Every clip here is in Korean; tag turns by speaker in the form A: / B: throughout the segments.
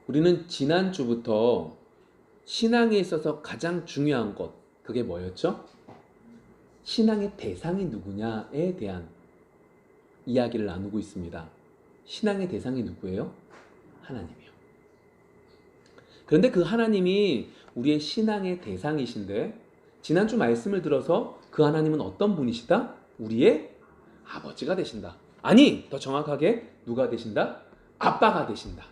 A: 우리는 지난주부터 신앙에 있어서 가장 중요한 것, 그게 뭐였죠? 신앙의 대상이 누구냐에 대한 이야기를 나누고 있습니다. 신앙의 대상이 누구예요? 하나님이요. 그런데 그 하나님이 우리의 신앙의 대상이신데, 지난주 말씀을 들어서 그 하나님은 어떤 분이시다? 우리의 아버지가 되신다. 아니, 더 정확하게 누가 되신다? 아빠가 되신다.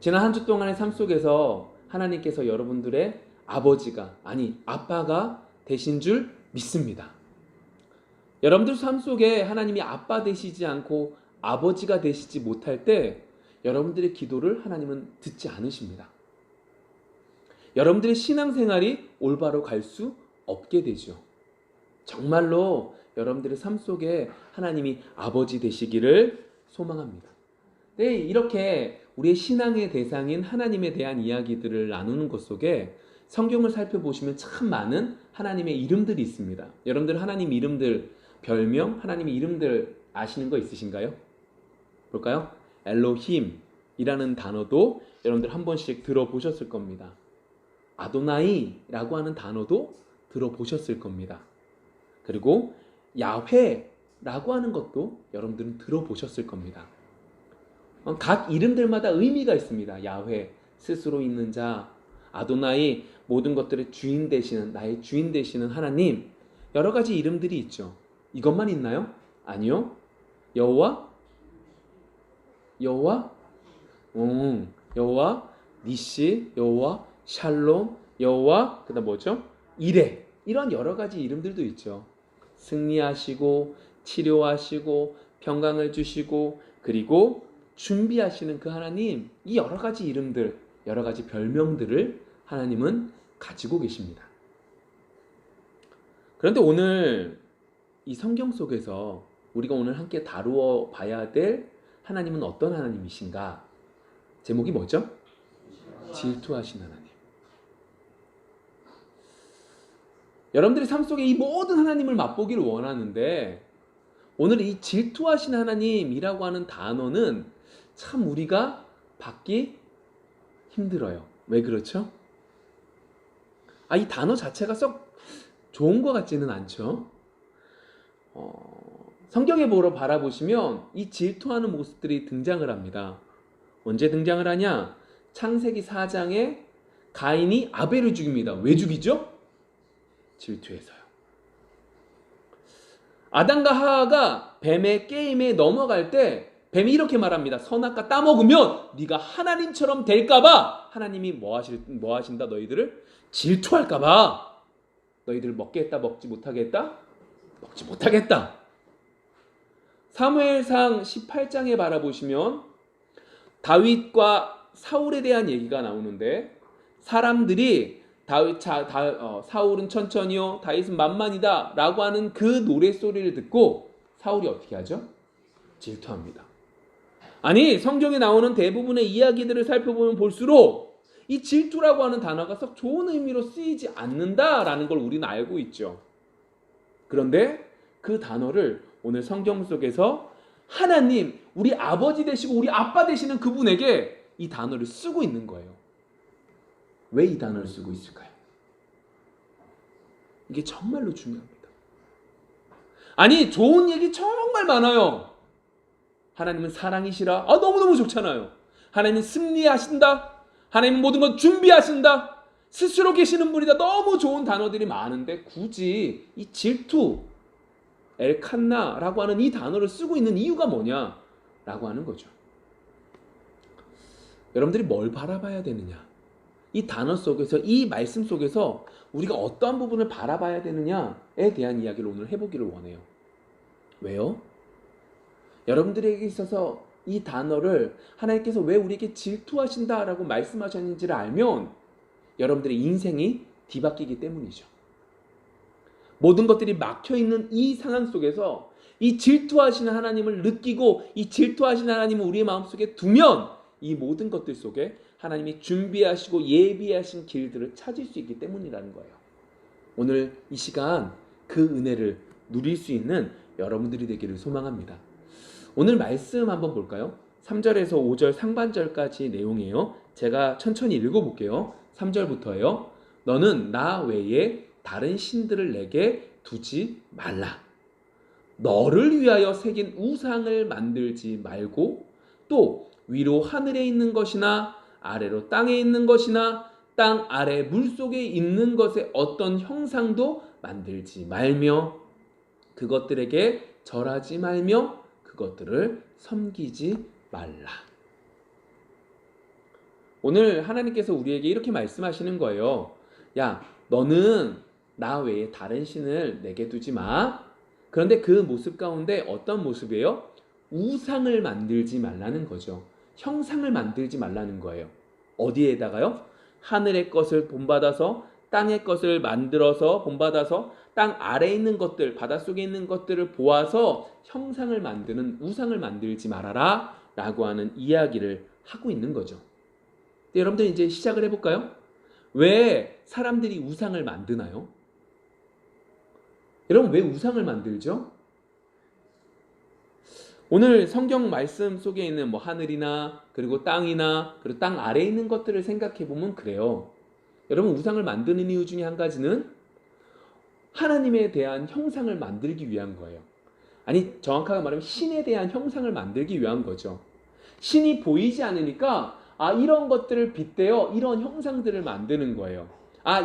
A: 지난 한 주 동안의 삶 속에서 하나님께서 여러분들의 아버지가, 아니 아빠가 되신 줄 믿습니다. 여러분들 삶 속에 하나님이 아빠 되시지 않고 아버지가 되시지 못할 때 여러분들의 기도를 하나님은 듣지 않으십니다. 여러분들의 신앙생활이 올바로 갈 수 없게 되죠. 정말로 여러분들의 삶 속에 하나님이 아버지 되시기를 소망합니다. 네, 이렇게 우리의 신앙의 대상인 하나님에 대한 이야기들을 나누는 것 속에 성경을 살펴보시면 참 많은 하나님의 이름들이 있습니다. 여러분들 하나님 이름들, 별명, 하나님의 이름들 아시는 거 있으신가요? 볼까요? 엘로힘이라는 단어도 여러분들 한 번씩 들어보셨을 겁니다. 아도나이라고 하는 단어도 들어보셨을 겁니다. 그리고 야훼라고 하는 것도 여러분들은 들어보셨을 겁니다. 각 이름들마다 의미가 있습니다. 야훼, 스스로 있는 자, 아도나이, 모든 것들의 주인 되시는, 나의 주인 되시는 하나님, 여러 가지 이름들이 있죠. 이것만 있나요? 아니요. 여호와, 여호와, 여호와, 니시, 여호와, 샬롬, 여호와, 그다음 뭐죠? 이레, 이런 여러 가지 이름들도 있죠. 승리하시고 치료하시고 평강을 주시고 그리고 준비하시는 그 하나님, 이 여러 가지 이름들, 여러 가지 별명들을 하나님은 가지고 계십니다. 그런데 오늘 이 성경 속에서 우리가 오늘 함께 다루어 봐야 될 하나님은 어떤 하나님이신가? 제목이 뭐죠? 질투하신 하나님. 여러분들이 삶 속에 이 모든 하나님을 맛보기를 원하는데 오늘 이 질투하신 하나님이라고 하는 단어는 참 우리가 받기 힘들어요. 왜 그렇죠? 이 단어 자체가 썩 좋은 것 같지는 않죠. 성경에 보러 바라보시면 이 질투하는 모습들이 등장을 합니다. 언제 등장을 하냐? 창세기 4장에 가인이 아벨을 죽입니다. 왜 죽이죠? 질투해서요. 아담과 하와가 뱀의 게임에 넘어갈 때 뱀이 이렇게 말합니다. 선악과 따먹으면 네가 하나님처럼 될까봐 하나님이 뭐 하신다? 너희들을 질투할까봐 너희들 먹겠다 먹지 못하겠다? 먹지 못하겠다. 사무엘상 18장에 바라보시면 다윗과 사울에 대한 얘기가 나오는데 사람들이 사울은 천천히요 다윗은 만만이다 라고 하는 그 노래소리를 듣고 사울이 어떻게 하죠? 질투합니다. 아니 성경에 나오는 대부분의 이야기들을 살펴보면 볼수록 이 질투라고 하는 단어가 썩 좋은 의미로 쓰이지 않는다라는 걸 우리는 알고 있죠. 그런데 그 단어를 오늘 성경 속에서 하나님, 우리 아버지 되시고 우리 아빠 되시는 그분에게 이 단어를 쓰고 있는 거예요. 왜 이 단어를 쓰고 있을까요? 이게 정말로 중요합니다. 아니 좋은 얘기 정말 많아요. 하나님은 사랑이시라. 너무너무 좋잖아요. 하나님은 승리하신다. 하나님은 모든 것 준비하신다. 스스로 계시는 분이다. 너무 좋은 단어들이 많은데 굳이 이 질투, 엘칸나라고 하는 이 단어를 쓰고 있는 이유가 뭐냐라고 하는 거죠. 여러분들이 뭘 바라봐야 되느냐? 이 단어 속에서, 이 말씀 속에서 우리가 어떠한 부분을 바라봐야 되느냐에 대한 이야기를 오늘 해보기를 원해요. 왜요? 여러분들에게 있어서 이 단어를 하나님께서 왜 우리에게 질투하신다라고 말씀하셨는지를 알면 여러분들의 인생이 뒤바뀌기 때문이죠. 모든 것들이 막혀있는 이 상황 속에서 이 질투하시는 하나님을 느끼고 이 질투하시는 하나님을 우리의 마음속에 두면 이 모든 것들 속에 하나님이 준비하시고 예비하신 길들을 찾을 수 있기 때문이라는 거예요. 오늘 이 시간 그 은혜를 누릴 수 있는 여러분들이 되기를 소망합니다. 오늘 말씀 한번 볼까요? 3절에서 5절 상반절까지 내용이에요. 제가 천천히 읽어볼게요. 3절부터예요. 너는 나 외에 다른 신들을 내게 두지 말라. 너를 위하여 새긴 우상을 만들지 말고 또 위로 하늘에 있는 것이나 아래로 땅에 있는 것이나 땅 아래 물속에 있는 것의 어떤 형상도 만들지 말며 그것들에게 절하지 말며 그것들을 섬기지 말라. 오늘 하나님께서 우리에게 이렇게 말씀하시는 거예요. 야, 너는 나 외에 다른 신을 내게 두지 마. 그런데 그 모습 가운데 어떤 모습이에요? 우상을 만들지 말라는 거죠. 형상을 만들지 말라는 거예요. 어디에다가요? 하늘의 것을 본받아서 땅의 것을 만들어서 본받아서 땅 아래에 있는 것들, 바닷속에 있는 것들을 보아서 형상을 만드는 우상을 만들지 말아라 라고 하는 이야기를 하고 있는 거죠. 여러분들 이제 시작을 해볼까요? 왜 사람들이 우상을 만드나요? 여러분 왜 우상을 만들죠? 오늘 성경 말씀 속에 있는 하늘이나 그리고 땅이나 그리고 땅 아래에 있는 것들을 생각해 보면 그래요. 여러분 우상을 만드는 이유 중에 한 가지는 하나님에 대한 형상을 만들기 위한 거예요. 아니 정확하게 말하면 신에 대한 형상을 만들기 위한 거죠. 신이 보이지 않으니까 이런 것들을 빗대어 이런 형상들을 만드는 거예요.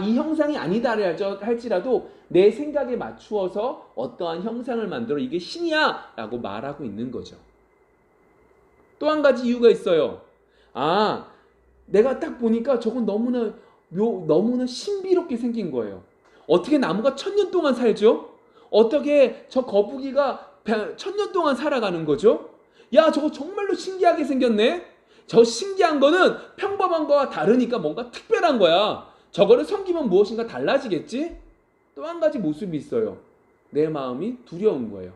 A: 이 형상이 아니다 할지라도 내 생각에 맞추어서 어떠한 형상을 만들어 이게 신이야 라고 말하고 있는 거죠. 또 한 가지 이유가 있어요. 내가 딱 보니까 저건 너무나 신비롭게 생긴 거예요. 어떻게 나무가 1000년 동안 살죠? 어떻게 저 거북이가 1000년 동안 살아가는 거죠? 야, 저거 정말로 신기하게 생겼네? 저 신기한 거는 평범한 거와 다르니까 뭔가 특별한 거야. 저거를 섬기면 무엇인가 달라지겠지? 또 한 가지 모습이 있어요. 내 마음이 두려운 거예요.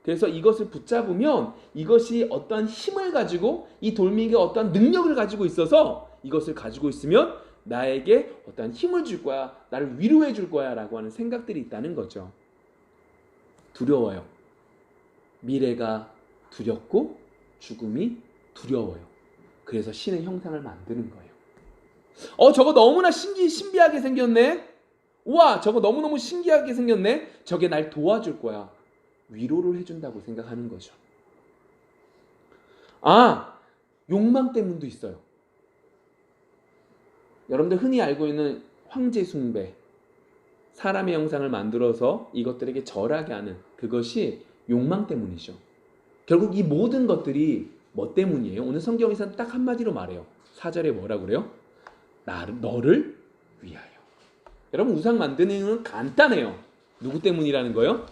A: 그래서 이것을 붙잡으면 이것이 어떠한 힘을 가지고 이 돌멩이가 어떠한 능력을 가지고 있어서 이것을 가지고 있으면 나에게 어떠한 힘을 줄 거야. 나를 위로해 줄 거야 라고 하는 생각들이 있다는 거죠. 두려워요. 미래가 두렵고 죽음이 두려워요. 그래서 신의 형상을 만드는 거예요. 저거 너무나 신비하게 생겼네. 우와, 저거 너무너무 신기하게 생겼네. 저게 날 도와줄 거야. 위로를 해준다고 생각하는 거죠. 욕망 때문도 있어요. 여러분들 흔히 알고 있는 황제 숭배, 사람의 형상을 만들어서 이것들에게 절하게 하는 그것이 욕망 때문이죠. 결국 이 모든 것들이 뭐 때문이에요? 오늘 성경에서는 딱 한마디로 말해요. 4절에 뭐라고 그래요? 너를 위하여. 여러분 우상 만드는 건 간단해요. 누구 때문이라는 거예요?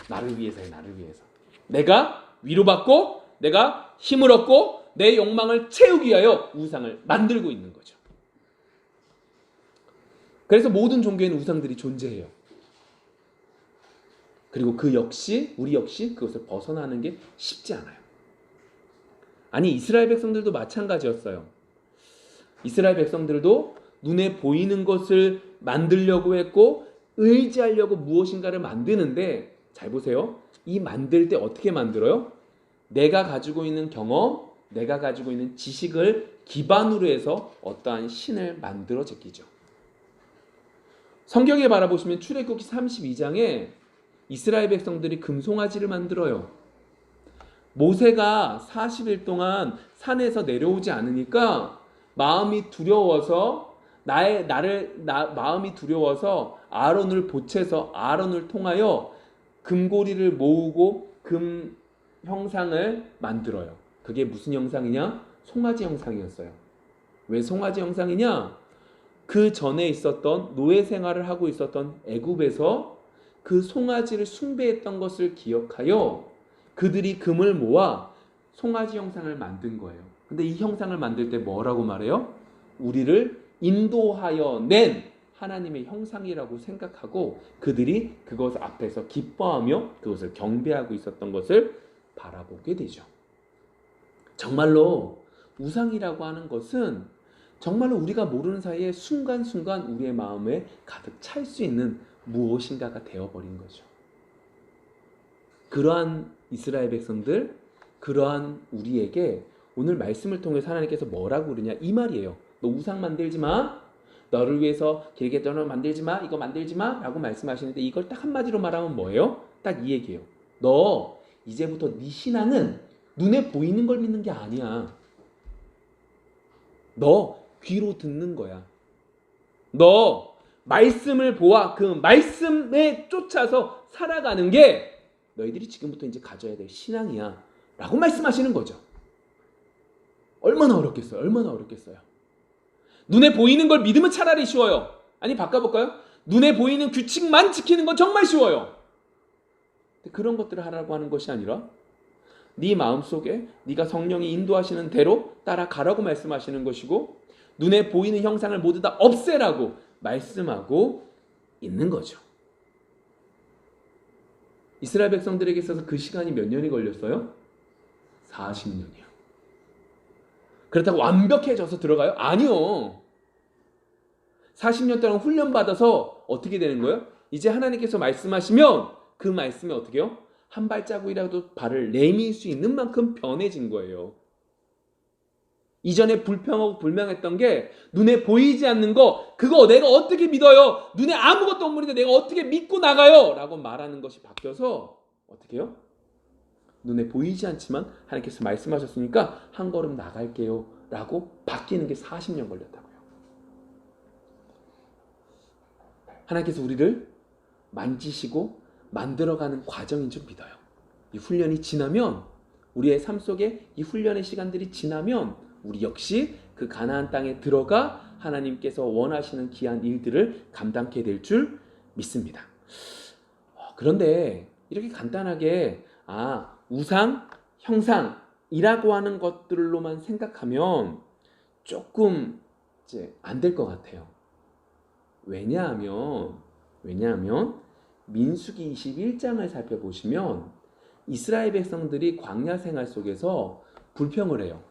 A: 나를 위해서예요. 나를 위해서. 내가 위로받고 내가 힘을 얻고 내 욕망을 채우기 위하여 우상을 만들고 있는 거죠. 그래서 모든 종교에는 우상들이 존재해요. 그리고 우리 역시 그것을 벗어나는 게 쉽지 않아요. 아니 이스라엘 백성들도 마찬가지였어요. 이스라엘 백성들도 눈에 보이는 것을 만들려고 했고 의지하려고 무엇인가를 만드는데 잘 보세요. 이 만들 때 어떻게 만들어요? 내가 가지고 있는 경험, 내가 가지고 있는 지식을 기반으로 해서 어떠한 신을 만들어 제끼죠. 성경에 바라보시면 출애굽기 32장에 이스라엘 백성들이 금송아지를 만들어요. 모세가 40일 동안 산에서 내려오지 않으니까 마음이 두려워서 마음이 두려워서 아론을 보채서 아론을 통하여 금고리를 모으고 금 형상을 만들어요. 그게 무슨 형상이냐? 송아지 형상이었어요. 왜 송아지 형상이냐? 그 전에 있었던 노예 생활을 하고 있었던 애굽에서 그 송아지를 숭배했던 것을 기억하여 그들이 금을 모아 송아지 형상을 만든 거예요. 근데 이 형상을 만들 때 뭐라고 말해요? 우리를 인도하여 낸 하나님의 형상이라고 생각하고 그들이 그것 앞에서 기뻐하며 그것을 경배하고 있었던 것을 바라보게 되죠. 정말로 우상이라고 하는 것은 정말로 우리가 모르는 사이에 순간순간 우리의 마음에 가득 찰 수 있는 무엇인가가 되어버린 거죠. 그러한 이스라엘 백성들, 그러한 우리에게 오늘 말씀을 통해서 하나님께서 뭐라고 그러냐 이 말이에요. 너 우상 만들지 마. 너를 위해서 길게 떠는 만들지 마. 이거 만들지 마. 라고 말씀하시는데 이걸 딱 한마디로 말하면 뭐예요? 딱 이 얘기예요. 너 이제부터 네 신앙은 눈에 보이는 걸 믿는 게 아니야. 너 귀로 듣는 거야. 너 말씀을 보아 그 말씀에 쫓아서 살아가는 게 너희들이 지금부터 이제 가져야 될 신앙이야. 라고 말씀하시는 거죠. 얼마나 어렵겠어요? 얼마나 어렵겠어요? 눈에 보이는 걸 믿으면 차라리 쉬워요. 아니 바꿔볼까요? 눈에 보이는 규칙만 지키는 건 정말 쉬워요. 그런 것들을 하라고 하는 것이 아니라 네 마음속에 네가 성령이 인도하시는 대로 따라가라고 말씀하시는 것이고 눈에 보이는 형상을 모두 다 없애라고 말씀하고 있는 거죠. 이스라엘 백성들에게 있어서 그 시간이 몇 년이 걸렸어요? 40년이요. 그렇다고 완벽해져서 들어가요? 아니요. 40년 동안 훈련받아서 어떻게 되는 거예요? 이제 하나님께서 말씀하시면 그 말씀에 어떻게 해요? 한 발자국이라도 발을 내밀 수 있는 만큼 변해진 거예요. 이전에 불평하고 불명했던 게 눈에 보이지 않는 거 그거 내가 어떻게 믿어요? 눈에 아무것도 없는데 내가 어떻게 믿고 나가요? 라고 말하는 것이 바뀌어서 어떻게 해요? 눈에 보이지 않지만 하나님께서 말씀하셨으니까 한 걸음 나갈게요 라고 바뀌는 게 40년 걸렸다고요. 하나님께서 우리를 만지시고 만들어가는 과정인 줄 믿어요. 이 훈련이 지나면 우리의 삶 속에 이 훈련의 시간들이 지나면 우리 역시 그 가나안 땅에 들어가 하나님께서 원하시는 귀한 일들을 감당케 될 줄 믿습니다. 그런데 이렇게 간단하게 우상, 형상이라고 하는 것들로만 생각하면 조금 이제 안 될 것 같아요. 왜냐하면 민수기 21장을 살펴보시면 이스라엘 백성들이 광야 생활 속에서 불평을 해요.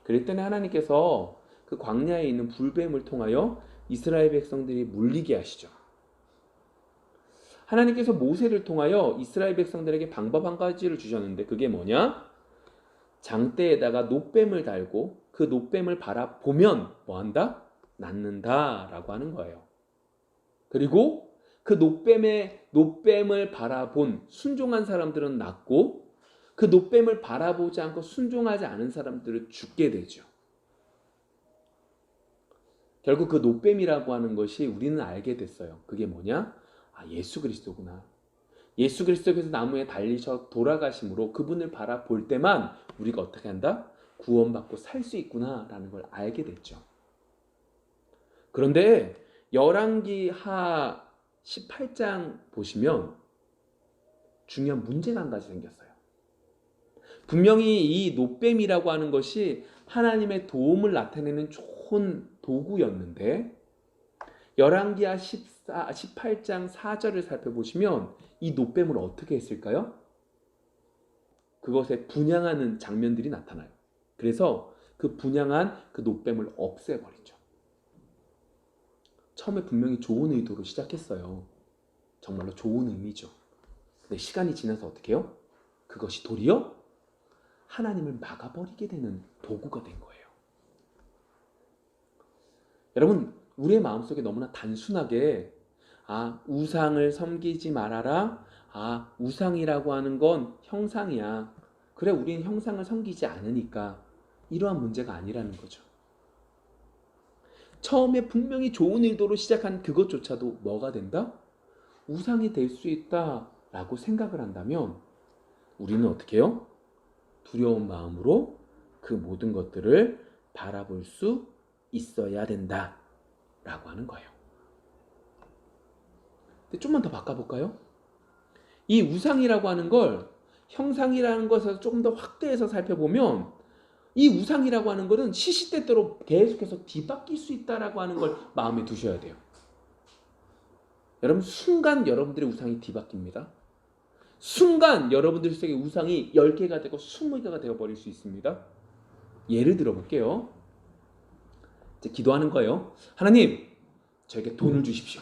A: 그랬더니 하나님께서 그 광야에 있는 불뱀을 통하여 이스라엘 백성들이 물리게 하시죠. 하나님께서 모세를 통하여 이스라엘 백성들에게 방법 한 가지를 주셨는데 그게 뭐냐? 장대에다가 놋뱀을 달고 그 놋뱀을 바라보면 뭐한다? 낫는다 라고 하는 거예요. 그리고 그 놋뱀을 바라본 순종한 사람들은 낫고 그 놋뱀을 바라보지 않고 순종하지 않은 사람들은 죽게 되죠. 결국 그 놋뱀이라고 하는 것이 우리는 알게 됐어요. 그게 뭐냐? 예수 그리스도구나. 예수 그리스도께서 나무에 달리셔 돌아가심으로 그분을 바라볼 때만 우리가 어떻게 한다? 구원받고 살 수 있구나라는 걸 알게 됐죠. 그런데 열왕기하 18장 보시면 중요한 문제가 한 가지 생겼어요. 분명히 이 놋뱀이라고 하는 것이 하나님의 도움을 나타내는 좋은 도구였는데 열왕기하 18장 4절을 살펴보시면 이 놋뱀을 어떻게 했을까요? 그것에 분향하는 장면들이 나타나요. 그래서 그 분향한 그 놋뱀을 없애버리죠. 처음에 분명히 좋은 의도로 시작했어요. 정말로 좋은 의미죠. 근데 시간이 지나서 어떻게 해요? 그것이 도리어 하나님을 막아버리게 되는 도구가 된 거예요. 여러분, 우리의 마음속에 너무나 단순하게 우상을 섬기지 말아라. 우상이라고 하는 건 형상이야. 그래, 우리는 형상을 섬기지 않으니까. 이러한 문제가 아니라는 거죠. 처음에 분명히 좋은 의도로 시작한 그것조차도 뭐가 된다? 우상이 될 수 있다라고 생각을 한다면 우리는 어떻게 해요? 두려운 마음으로 그 모든 것들을 바라볼 수 있어야 된다라고 하는 거예요. 근데 좀만 더 바꿔볼까요? 이 우상이라고 하는 걸 형상이라는 것에서 조금 더 확대해서 살펴보면 이 우상이라고 하는 것은 시시때때로 계속해서 뒤바뀔 수 있다라고 하는 걸 마음에 두셔야 돼요. 여러분, 순간 여러분들의 우상이 뒤바뀝니다. 순간 여러분들 속에 우상이 10개가 되고 20개가 되어버릴 수 있습니다. 예를 들어볼게요. 이제 기도하는 거예요. 하나님, 저에게 돈을 주십시오.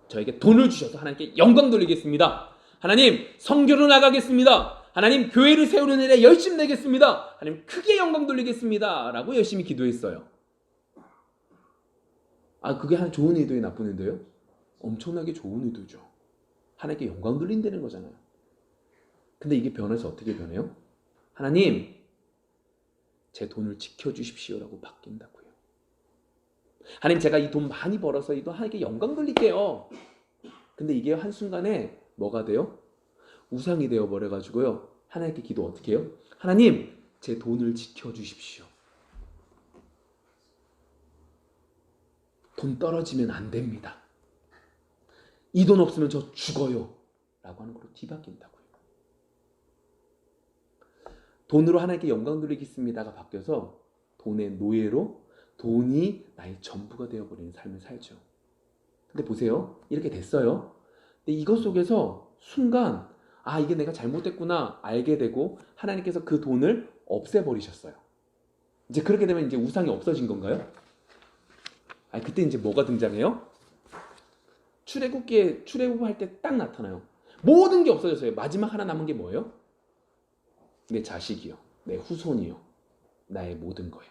A: 저에게 돈을 주셔서 하나님께 영광 돌리겠습니다. 하나님, 선교로 나가겠습니다. 하나님 교회를 세우는 일에 열심히 내겠습니다. 하나님 크게 영광 돌리겠습니다. 라고 열심히 기도했어요. 그게 한 좋은 의도에 나쁜 의도예요? 엄청나게 좋은 의도죠. 하나님께 영광 돌린다는 거잖아요. 근데 이게 변해서 어떻게 변해요? 하나님, 제 돈을 지켜주십시오라고 바뀐다고요. 하나님, 제가 이 돈 많이 벌어서 이 돈 하나님께 영광 돌릴게요. 근데 이게 한순간에 뭐가 돼요? 우상이 되어버려가지고요. 하나님께 기도 어떻게 해요? 하나님, 제 돈을 지켜주십시오. 돈 떨어지면 안 됩니다. 이 돈 없으면 저 죽어요. 라고 하는 걸로 뒤바뀐다고요. 돈으로 하나님께 영광 돌리겠습니다가 바뀌어서 돈의 노예로 돈이 나의 전부가 되어버리는 삶을 살죠. 근데 보세요. 이렇게 됐어요. 근데 이것 속에서 순간 이게 내가 잘못했구나 알게 되고 하나님께서 그 돈을 없애버리셨어요. 이제 그렇게 되면 이제 우상이 없어진 건가요? 그때 이제 뭐가 등장해요? 출애굽할 때 딱 나타나요. 모든 게 없어졌어요. 마지막 하나 남은 게 뭐예요? 내 자식이요. 내 후손이요. 나의 모든 거요.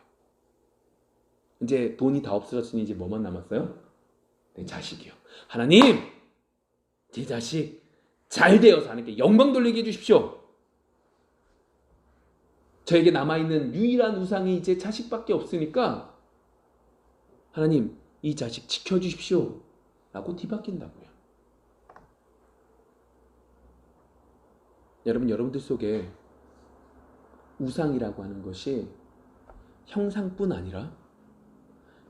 A: 이제 돈이 다 없어졌으니 이제 뭐만 남았어요? 내 자식이요. 하나님, 제 자식 잘 되어서 하나님께 영광 돌리게 해주십시오. 저에게 남아있는 유일한 우상이 이제 자식밖에 없으니까 하나님, 이 자식 지켜주십시오. 라고 뒤바뀐다고요. 여러분들 속에 우상이라고 하는 것이 형상뿐 아니라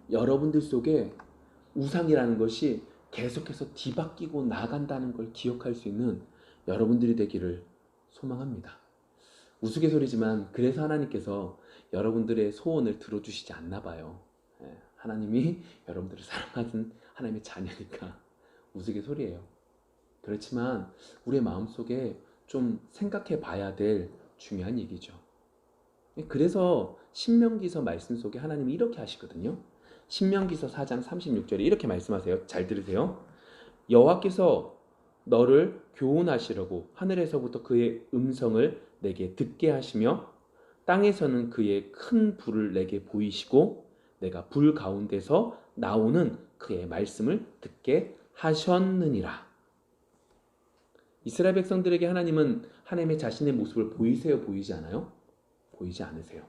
A: 여러분들 속에 우상이라는 것이 계속해서 뒤바뀌고 나간다는 걸 기억할 수 있는 여러분들이 되기를 소망합니다. 우스갯소리지만 그래서 하나님께서 여러분들의 소원을 들어주시지 않나 봐요. 하나님이 여러분들을 사랑하는 하나님의 자녀니까 우스갯소리예요. 그렇지만 우리의 마음속에 좀 생각해 봐야 될 중요한 얘기죠. 그래서 신명기서 말씀 속에 하나님이 이렇게 하시거든요. 신명기서 4장 36절에 이렇게 말씀하세요. 잘 들으세요. 여호와께서 너를 교훈하시려고 하늘에서부터 그의 음성을 내게 듣게 하시며 땅에서는 그의 큰 불을 내게 보이시고 내가 불 가운데서 나오는 그의 말씀을 듣게 하셨느니라. 이스라엘 백성들에게 하나님은 하나님의 자신의 모습을 보이세요? 보이지 않아요? 보이지 않으세요.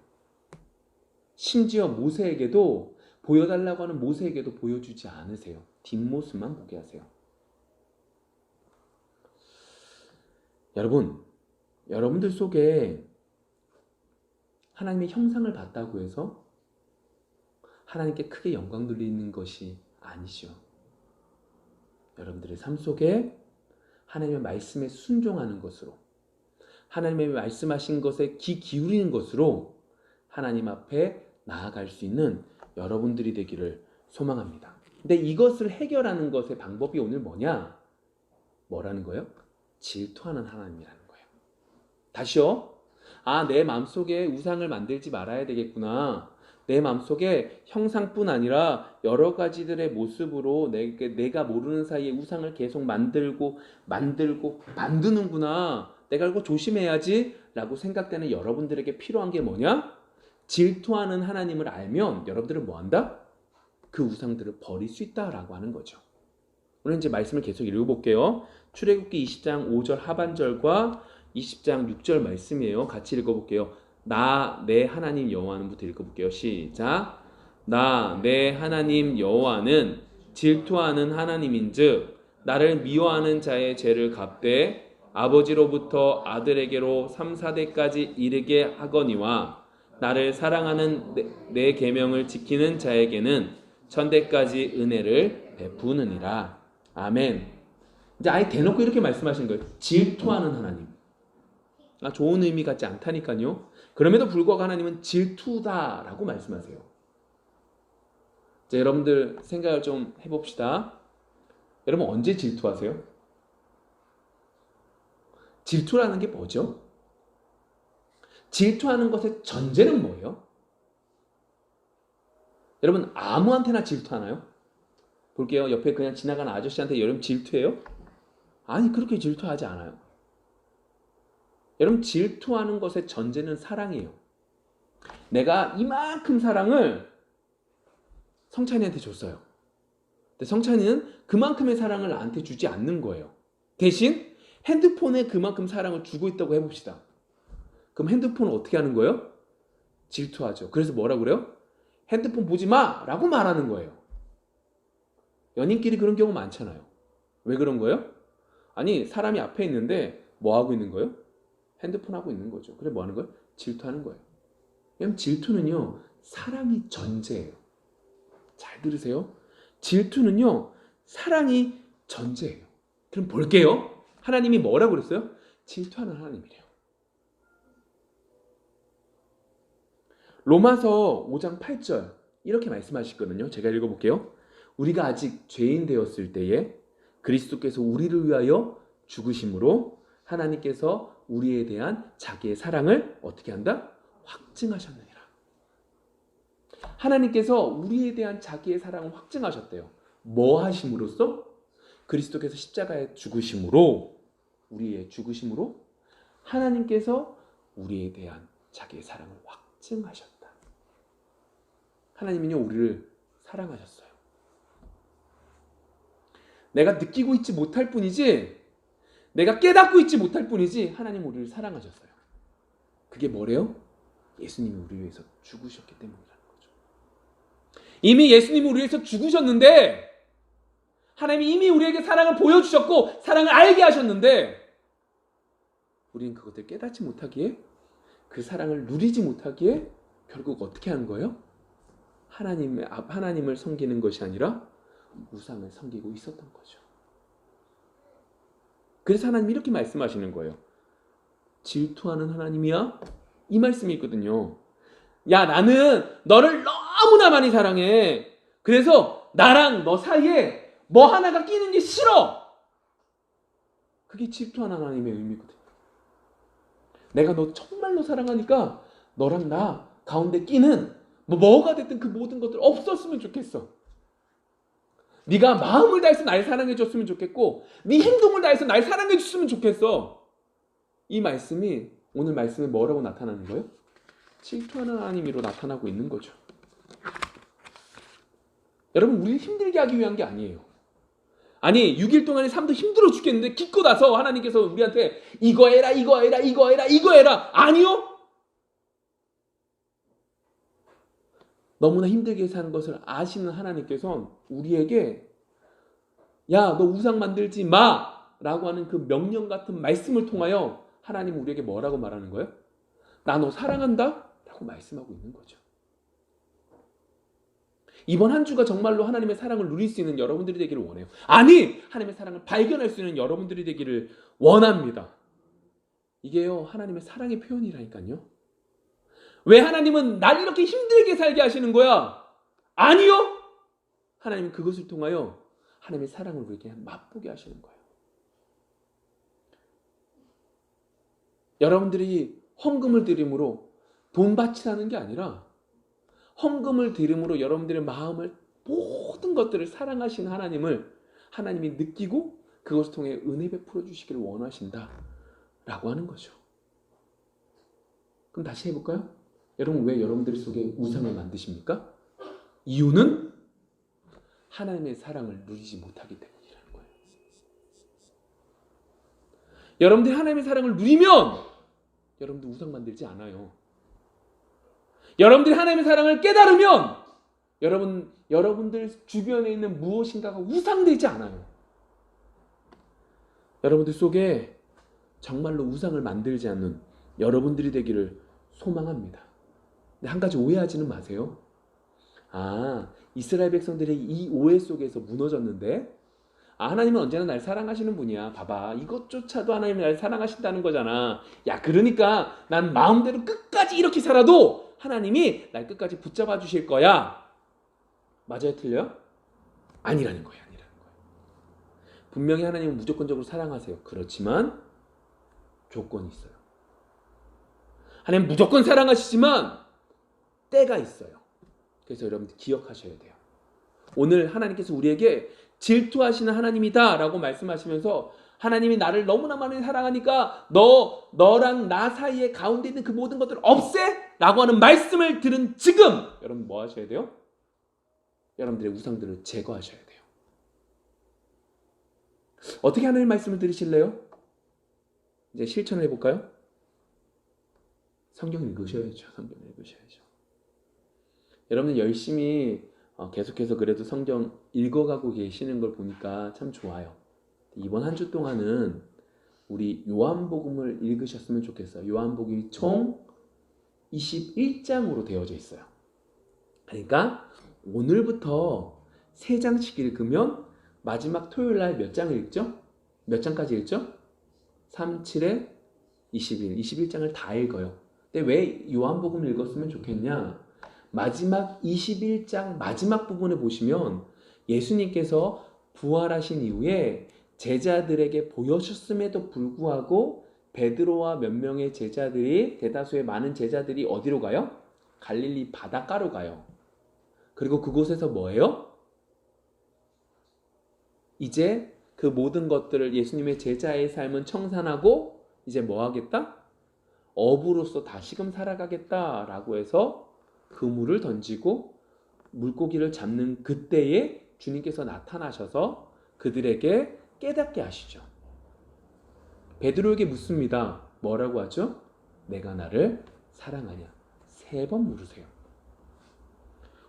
A: 심지어 모세에게도 보여달라고 하는 모세에게도 보여주지 않으세요. 뒷모습만 보게 하세요. 여러분들 속에 하나님의 형상을 봤다고 해서 하나님께 크게 영광 돌리는 것이 아니죠. 여러분들의 삶 속에 하나님의 말씀에 순종하는 것으로, 하나님의 말씀하신 것에 귀 기울이는 것으로 하나님 앞에 나아갈 수 있는 여러분들이 되기를 소망합니다. 근데 이것을 해결하는 것의 방법이 오늘 뭐라는 거예요? 질투하는 하나님이라는 거예요. 다시요. 내 마음속에 우상을 만들지 말아야 되겠구나. 내 마음속에 형상뿐 아니라 여러 가지들의 모습으로 내가 모르는 사이에 우상을 계속 만드는구나. 내가 이거 조심해야지 라고 생각되는 여러분들에게 필요한 게 뭐냐? 질투하는 하나님을 알면 여러분들은 뭐한다? 그 우상들을 버릴 수 있다라고 하는 거죠. 오늘 이제 말씀을 계속 읽어볼게요. 출애굽기 20장 5절 하반절과 20장 6절 말씀이에요. 같이 읽어볼게요. 나 내 하나님 여호와는부터 읽어볼게요. 시작. 나 내 하나님 여호와는 질투하는 하나님인즉 나를 미워하는 자의 죄를 갚되 아버지로부터 아들에게로 3, 4대까지 이르게 하거니와 나를 사랑하는 내 계명을 지키는 자에게는 천대까지 은혜를 베푸느니라. 아멘. 이제 아예 대놓고 이렇게 말씀하시는 거예요. 질투하는 하나님. 좋은 의미 같지 않다니까요. 그럼에도 불구하고 하나님은 질투다라고 말씀하세요. 자, 여러분들 생각을 좀 해봅시다. 여러분 언제 질투하세요? 질투라는 게 뭐죠? 질투하는 것의 전제는 뭐예요? 여러분 아무한테나 질투하나요? 볼게요. 옆에 그냥 지나가는 아저씨한테 여러분 질투해요? 아니 그렇게 질투하지 않아요. 여러분, 질투하는 것의 전제는 사랑이에요. 내가 이만큼 사랑을 성찬이한테 줬어요. 근데 성찬이는 그만큼의 사랑을 나한테 주지 않는 거예요. 대신 핸드폰에 그만큼 사랑을 주고 있다고 해봅시다. 그럼 핸드폰은 어떻게 하는 거예요? 질투하죠. 그래서 뭐라고 그래요? 핸드폰 보지 마! 라고 말하는 거예요. 연인끼리 그런 경우 많잖아요. 왜 그런 거예요? 아니, 사람이 앞에 있는데 뭐 하고 있는 거예요? 핸드폰 하고 있는 거죠. 그래, 뭐 하는 거예요? 질투하는 거예요. 왜냐면 질투는요, 사랑이 전제예요. 잘 들으세요. 질투는요, 사랑이 전제예요. 그럼 볼게요. 하나님이 뭐라고 그랬어요? 질투하는 하나님이래요. 로마서 5장 8절 이렇게 말씀하시거든요. 제가 읽어볼게요. 우리가 아직 죄인 되었을 때에 그리스도께서 우리를 위하여 죽으심으로 하나님께서 우리에 대한 자기의 사랑을 어떻게 한다? 확증하셨느니라. 하나님께서 우리에 대한 자기의 사랑을 확증하셨대요. 뭐 하심으로써? 그리스도께서 십자가에 죽으심으로, 우리의 죽으심으로 하나님께서 우리에 대한 자기의 사랑을 확증하셨다. 하나님은요, 우리를 사랑하셨어요. 내가 느끼고 있지 못할 뿐이지, 내가 깨닫고 있지 못할 뿐이지, 하나님 우리를 사랑하셨어요. 그게 뭐래요? 예수님이 우리 위해서 죽으셨기 때문이라는 거죠. 이미 예수님이 우리 위해서 죽으셨는데, 하나님이 이미 우리에게 사랑을 보여주셨고 사랑을 알게 하셨는데, 우리는 그것을 깨닫지 못하기에, 그 사랑을 누리지 못하기에 결국 어떻게 하는 거예요? 하나님을 섬기는 것이 아니라 우상을 섬기고 있었던 거죠. 그래서 하나님이 이렇게 말씀하시는 거예요. 질투하는 하나님이야? 이 말씀이 있거든요. 야, 나는 너를 너무나 많이 사랑해. 그래서 나랑 너 사이에 뭐 하나가 끼는 게 싫어. 그게 질투하는 하나님의 의미거든요. 내가 너 정말로 사랑하니까 너랑 나 가운데 끼는 뭐가 됐든 그 모든 것들 없었으면 좋겠어. 네가 마음을 다해서 날 사랑해줬으면 좋겠고, 네 행동을 다해서 날 사랑해줬으면 좋겠어. 이 말씀이 오늘 말씀에 뭐라고 나타나는 거예요? 질투하는 하나님으로 나타나고 있는 거죠. 여러분, 우리를 힘들게 하기 위한 게 아니에요. 아니, 6일 동안의 삶도 힘들어 죽겠는데 기껏 나서 하나님께서 우리한테 이거 해라, 이거 해라, 이거 해라, 이거 해라. 아니요? 너무나 힘들게 사는 것을 아시는 하나님께서 우리에게 야, 너 우상 만들지 마! 라고 하는 그 명령 같은 말씀을 통하여 하나님은 우리에게 뭐라고 말하는 거예요? 나 너 사랑한다? 라고 말씀하고 있는 거죠. 이번 한 주가 정말로 하나님의 사랑을 누릴 수 있는 여러분들이 되기를 원해요. 아니! 하나님의 사랑을 발견할 수 있는 여러분들이 되기를 원합니다. 이게요, 하나님의 사랑의 표현이라니까요. 왜 하나님은 날 이렇게 힘들게 살게 하시는 거야? 아니요! 하나님은 그것을 통하여 하나님의 사랑을 우리에게 맛보게 하시는 거예요. 여러분들이 헌금을 드림으로 돈 바치라는 게 아니라 헌금을 드림으로 여러분들의 마음을 모든 것들을 사랑하시는 하나님을 하나님이 느끼고 그것을 통해 은혜 베풀어 주시기를 원하신다라고 하는 거죠. 그럼 다시 해볼까요? 여러분, 왜 여러분들 속에 우상을 만드십니까? 이유는 하나님의 사랑을 누리지 못하기 때문이라는 거예요. 여러분들이 하나님의 사랑을 누리면 여러분들 우상 만들지 않아요. 여러분들이 하나님의 사랑을 깨달으면 여러분들 주변에 있는 무엇인가가 우상되지 않아요. 여러분들 속에 정말로 우상을 만들지 않는 여러분들이 되기를 소망합니다. 근데 한 가지 오해하지는 마세요. 아, 이스라엘 백성들이 이 오해 속에서 무너졌는데, 아, 하나님은 언제나 날 사랑하시는 분이야. 봐봐, 이것조차도 하나님이 날 사랑하신다는 거잖아. 야, 그러니까 난 마음대로 끝까지 이렇게 살아도 하나님이 날 끝까지 붙잡아 주실 거야. 맞아요, 틀려요? 아니라는 거예요. 분명히 하나님은 무조건적으로 사랑하세요. 그렇지만 조건이 있어요. 하나님 무조건 사랑하시지만 때가 있어요. 그래서 여러분들 기억하셔야 돼요. 오늘 하나님께서 우리에게 질투하시는 하나님이다 라고 말씀하시면서 하나님이 나를 너무나 많이 사랑하니까 너랑 나 사이에 가운데 있는 그 모든 것들을 없애! 라고 하는 말씀을 들은 지금 여러분 뭐 하셔야 돼요? 여러분들의 우상들을 제거하셔야 돼요. 어떻게 하나님 말씀을 들으실래요? 이제 실천을 해볼까요? 성경 읽으셔야죠. 성경 읽으셔야죠. 여러분들 열심히 계속해서 그래도 성경 읽어가고 계시는 걸 보니까 참 좋아요. 이번 한 주 동안은 우리 요한복음을 읽으셨으면 좋겠어요. 요한복음이 총 21장으로 되어져 있어요. 그러니까 오늘부터 3장씩 읽으면 마지막 토요일 날 몇 장을 읽죠? 몇 장까지 읽죠? 3, 7에 21, 21장을 다 읽어요. 근데 왜 요한복음을 읽었으면 좋겠냐? 마지막 21장 마지막 부분에 보시면 예수님께서 부활하신 이후에 제자들에게 보여주셨음에도 불구하고 베드로와 몇 명의 제자들이, 대다수의 많은 제자들이 어디로 가요? 갈릴리 바닷가로 가요. 그리고 그곳에서 뭐예요? 이제 그 모든 것들을 예수님의 제자의 삶은 청산하고 이제 뭐 하겠다? 어부로서 다시금 살아가겠다라고 해서 그물을 던지고 물고기를 잡는 그때에 주님께서 나타나셔서 그들에게 깨닫게 하시죠. 베드로에게 묻습니다. 뭐라고 하죠? 내가 나를 사랑하냐? 3번 물으세요.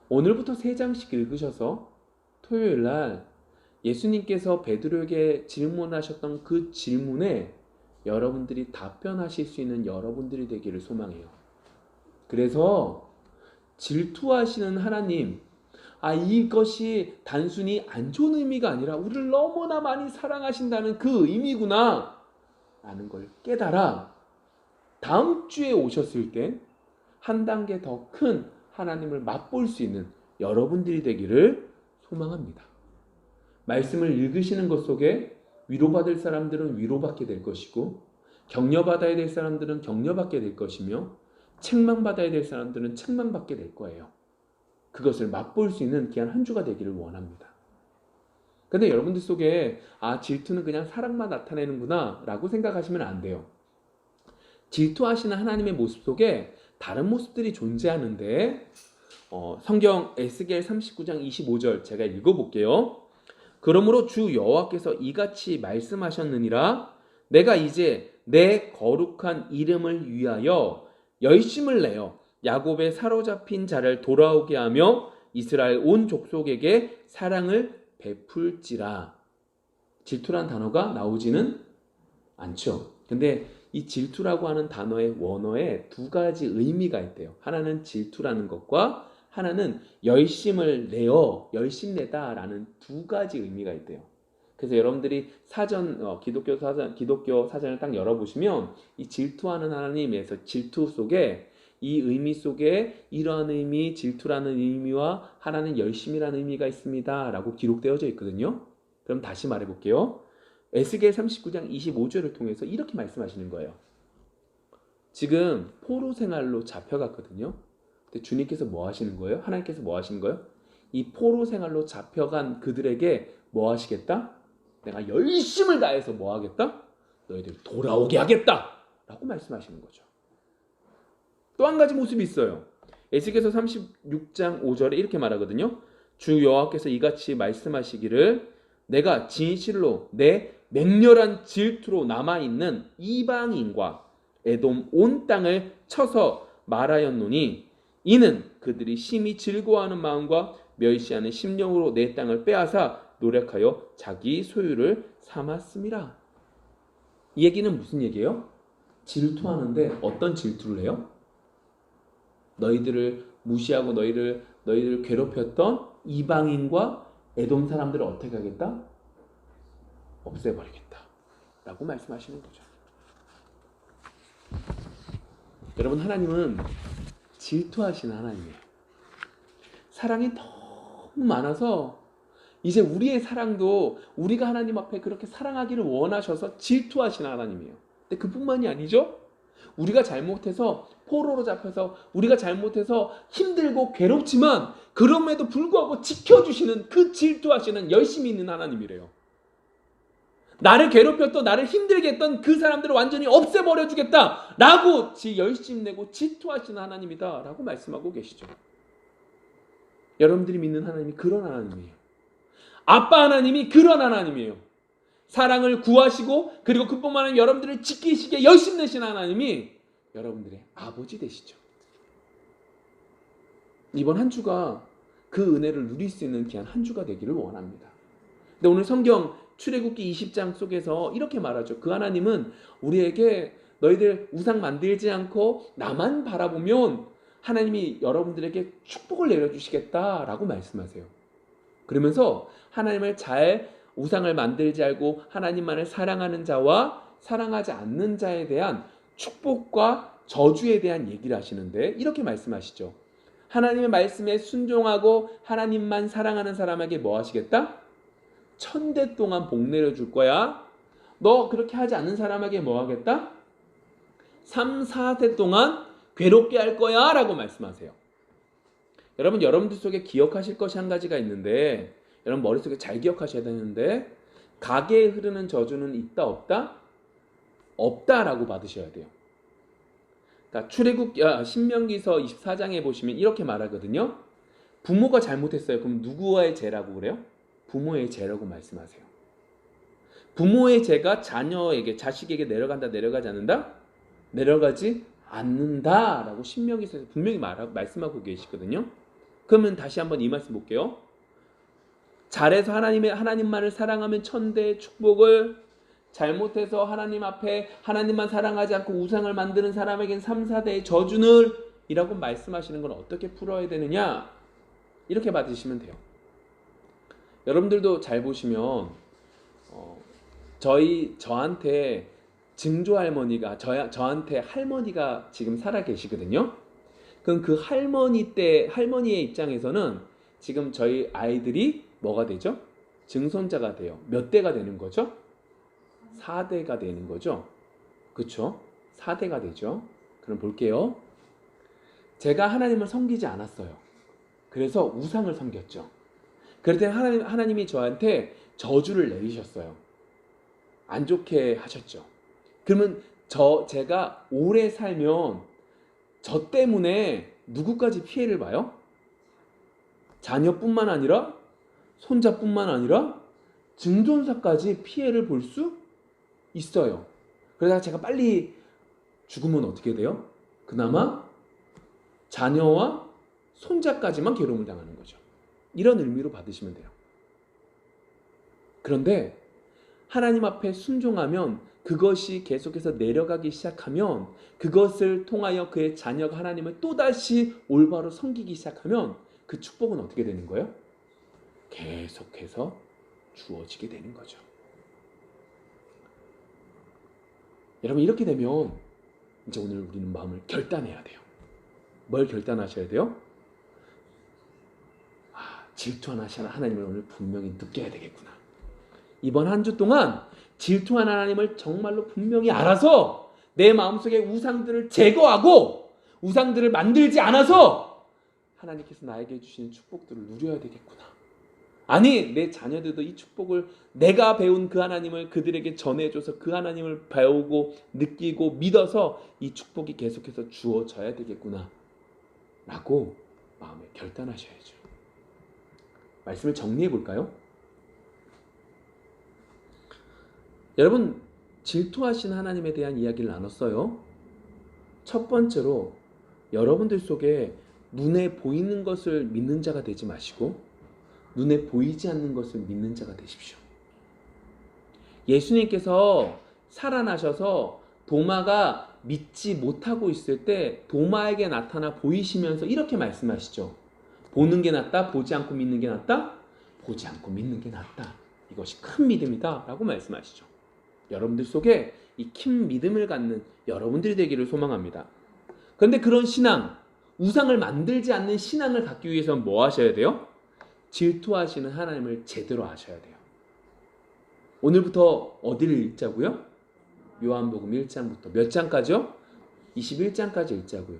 A: 오늘부터 3장씩 읽으셔서 토요일 날 예수님께서 베드로에게 질문하셨던 그 질문에 여러분들이 답변하실 수 있는 여러분들이 되기를 소망해요. 그래서 질투하시는 하나님, 이것이 단순히 안 좋은 의미가 아니라 우리를 너무나 많이 사랑하신다는 그 의미구나 라는 걸 깨달아 다음 주에 오셨을 때 한 단계 더 큰 하나님을 맛볼 수 있는 여러분들이 되기를 소망합니다. 말씀을 읽으시는 것 속에 위로받을 사람들은 위로받게 될 것이고 격려받아야 될 사람들은 격려받게 될 것이며 책망받아야 될 사람들은 책망받게 될 거예요. 그것을 맛볼 수 있는 귀한 한 주가 되기를 원합니다. 근데 여러분들 속에 질투는 그냥 사랑만 나타내는구나 라고 생각하시면 안 돼요. 질투하시는 하나님의 모습 속에 다른 모습들이 존재하는데 성경 에스겔 39장 25절 제가 읽어볼게요. 그러므로 주 여호와께서 이같이 말씀하셨느니라 내가 이제 내 거룩한 이름을 위하여 열심을 내어 야곱의 사로잡힌 자를 돌아오게 하며 이스라엘 온 족속에게 사랑을 베풀지라. 질투란 단어가 나오지는 않죠. 근데 이 질투라고 하는 단어의 원어에 2가지 의미가 있대요. 하나는 질투라는 것과 하나는 열심을 내어, 열심내다 라는 2가지 의미가 있대요. 그래서 여러분들이 기독교 사전을 딱 열어보시면 이 질투하는 하나님에서 질투 속에 이 의미 속에 이러한 의미, 질투라는 의미와 하나는 열심이라는 의미가 있습니다 라고 기록되어져 있거든요. 그럼 다시 말해볼게요. 에스겔 39장 25절을 통해서 이렇게 말씀하시는 거예요. 지금 포로 생활로 잡혀갔거든요. 근데 주님께서 뭐 하시는 거예요? 하나님께서 뭐 하시는 거예요? 이 포로 생활로 잡혀간 그들에게 뭐 하시겠다? 내가 열심을 다해서 뭐 하겠다? 너희들 돌아오게 하겠다 라고 말씀하시는 거죠. 또 한 가지 모습이 있어요. 에스겔서 36장 5절에 이렇게 말하거든요. 주 여호와께서 이같이 말씀하시기를 내가 진실로 내 맹렬한 질투로 남아있는 이방인과 에돔 온 땅을 쳐서 말하였노니 이는 그들이 심히 즐거워하는 마음과 멸시하는 심령으로 내 땅을 빼앗아 노력하여 자기 소유를 삼았음이라. 이 얘기는 무슨 얘기예요? 질투하는데 어떤 질투를 해요? 너희들을 무시하고 너희를 괴롭혔던 이방인과 에돔 사람들을 어떻게 하겠다? 없애버리겠다 라고 말씀하시는 거죠. 여러분, 하나님은 질투하시는 하나님이에요. 사랑이 너무 많아서 이제 우리의 사랑도 우리가 하나님 앞에 그렇게 사랑하기를 원하셔서 질투하시는 하나님이에요. 근데 그뿐만이 아니죠. 우리가 잘못해서 포로로 잡혀서 우리가 잘못해서 힘들고 괴롭지만 그럼에도 불구하고 지켜주시는 그 질투하시는 열심히 있는 하나님이래요. 나를 괴롭혔던, 나를 힘들게 했던 그 사람들을 완전히 없애버려 주겠다 라고 열심내고 질투하시는 하나님이다 라고 말씀하고 계시죠. 여러분들이 믿는 하나님이 그런 하나님이에요. 아빠 하나님이 그런 하나님이에요. 사랑을 구하시고 그리고 그뿐만 아니라 여러분들을 지키시기에 열심내신 하나님이 여러분들의 아버지 되시죠. 이번 한 주가 그 은혜를 누릴 수 있는 귀한 한 주가 되기를 원합니다. 근데 오늘 성경 출애굽기 20장 속에서 이렇게 말하죠. 그 하나님은 우리에게 너희들 우상 만들지 않고 나만 바라보면 하나님이 여러분들에게 축복을 내려주시겠다라고 말씀하세요. 그러면서 하나님을 잘 우상을 만들지 않고 하나님만을 사랑하는 자와 사랑하지 않는 자에 대한 축복과 저주에 대한 얘기를 하시는데 이렇게 말씀하시죠. 하나님의 말씀에 순종하고 하나님만 사랑하는 사람에게 뭐 하시겠다? 1000대 동안 복 내려줄 거야. 너 그렇게 하지 않는 사람에게 뭐 하겠다? 3, 4대 동안 괴롭게 할 거야 라고 말씀하세요. 여러분, 여러분들 속에 기억하실 것이 한 가지가 있는데 여러분 머릿속에 잘 기억하셔야 되는데 가게에 흐르는 저주는 있다 없다? 없다라고 받으셔야 돼요. 그러니까 신명기서 24장에 보시면 이렇게 말하거든요. 부모가 잘못했어요. 그럼 누구의 죄라고 그래요? 부모의 죄라고 말씀하세요. 부모의 죄가 자녀에게, 자식에게 내려간다, 내려가지 않는다? 내려가지 않는다라고 신명기서에서 분명히 말씀하고 계시거든요. 그러면 다시 한번 이 말씀 볼게요. 잘해서 하나님만을 사랑하면 1000대의 축복을, 잘못해서 하나님 앞에 하나님만 사랑하지 않고 우상을 만드는 사람에겐 3, 4대의 저주를 이라고 말씀하시는 건 어떻게 풀어야 되느냐? 이렇게 받으시면 돼요. 여러분들도 잘 보시면 저한테 증조할머니가 저한테 할머니가 지금 살아 계시거든요. 그럼 그 할머니의 입장에서는 지금 저희 아이들이 뭐가 되죠? 증손자가 돼요. 몇 대가 되는 거죠? 4대가 되는 거죠. 그렇죠? 4대가 되죠. 그럼 볼게요. 제가 하나님을 섬기지 않았어요. 그래서 우상을 섬겼죠. 그럴 때 하나님이 저한테 저주를 내리셨어요. 안 좋게 하셨죠. 그러면 제가 오래 살면 저 때문에 누구까지 피해를 봐요? 자녀뿐만 아니라 손자뿐만 아니라 증손자까지 피해를 볼 수 있어요. 그러다가 제가 빨리 죽으면 어떻게 돼요? 그나마 자녀와 손자까지만 괴로움을 당하는 거죠. 이런 의미로 받으시면 돼요. 그런데 하나님 앞에 순종하면, 그것이 계속해서 내려가기 시작하면, 그것을 통하여 그의 자녀가 하나님을 또다시 올바로 섬기기 시작하면 그 축복은 어떻게 되는 거예요? 계속해서 주어지게 되는 거죠. 여러분, 이렇게 되면 이제 오늘 우리는 마음을 결단해야 돼요. 뭘 결단하셔야 돼요? 질투하는 하나님을 오늘 분명히 느껴야 되겠구나. 이번 한 주 동안 질투하는 하나님을 정말로 분명히 알아서 내 마음속에 우상들을 제거하고 우상들을 만들지 않아서 하나님께서 나에게 주시는 축복들을 누려야 되겠구나. 아니, 내 자녀들도 이 축복을 내가 배운 그 하나님을 그들에게 전해줘서 그 하나님을 배우고 느끼고 믿어서 이 축복이 계속해서 주어져야 되겠구나 라고 마음에 결단하셔야죠. 말씀을 정리해 볼까요? 여러분, 질투하신 하나님에 대한 이야기를 나눴어요. 첫 번째로 여러분들 속에 눈에 보이는 것을 믿는 자가 되지 마시고 눈에 보이지 않는 것을 믿는 자가 되십시오. 예수님께서 살아나셔서 도마가 믿지 못하고 있을 때 도마에게 나타나 보이시면서 이렇게 말씀하시죠. 보는 게 낫다, 보지 않고 믿는 게 낫다, 보지 않고 믿는 게 낫다. 이것이 큰 믿음이다 라고 말씀하시죠. 여러분들 속에 이 큰 믿음을 갖는 여러분들이 되기를 소망합니다. 그런데 그런 신앙, 우상을 만들지 않는 신앙을 갖기 위해서는 뭐 하셔야 돼요? 질투하시는 하나님을 제대로 아셔야 돼요. 오늘부터 어디를 읽자고요? 요한복음 1장부터 몇 장까지요? 21장까지 읽자고요.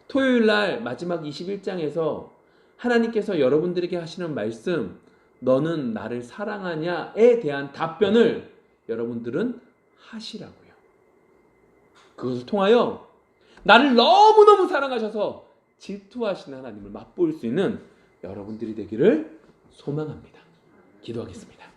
A: 토요일날 마지막 21장에서 하나님께서 여러분들에게 하시는 말씀, 너는 나를 사랑하냐에 대한 답변을 여러분들은 하시라고요. 그것을 통하여 나를 너무너무 사랑하셔서 질투하시는 하나님을 맛볼 수 있는 여러분들이 되기를 소망합니다. 기도하겠습니다.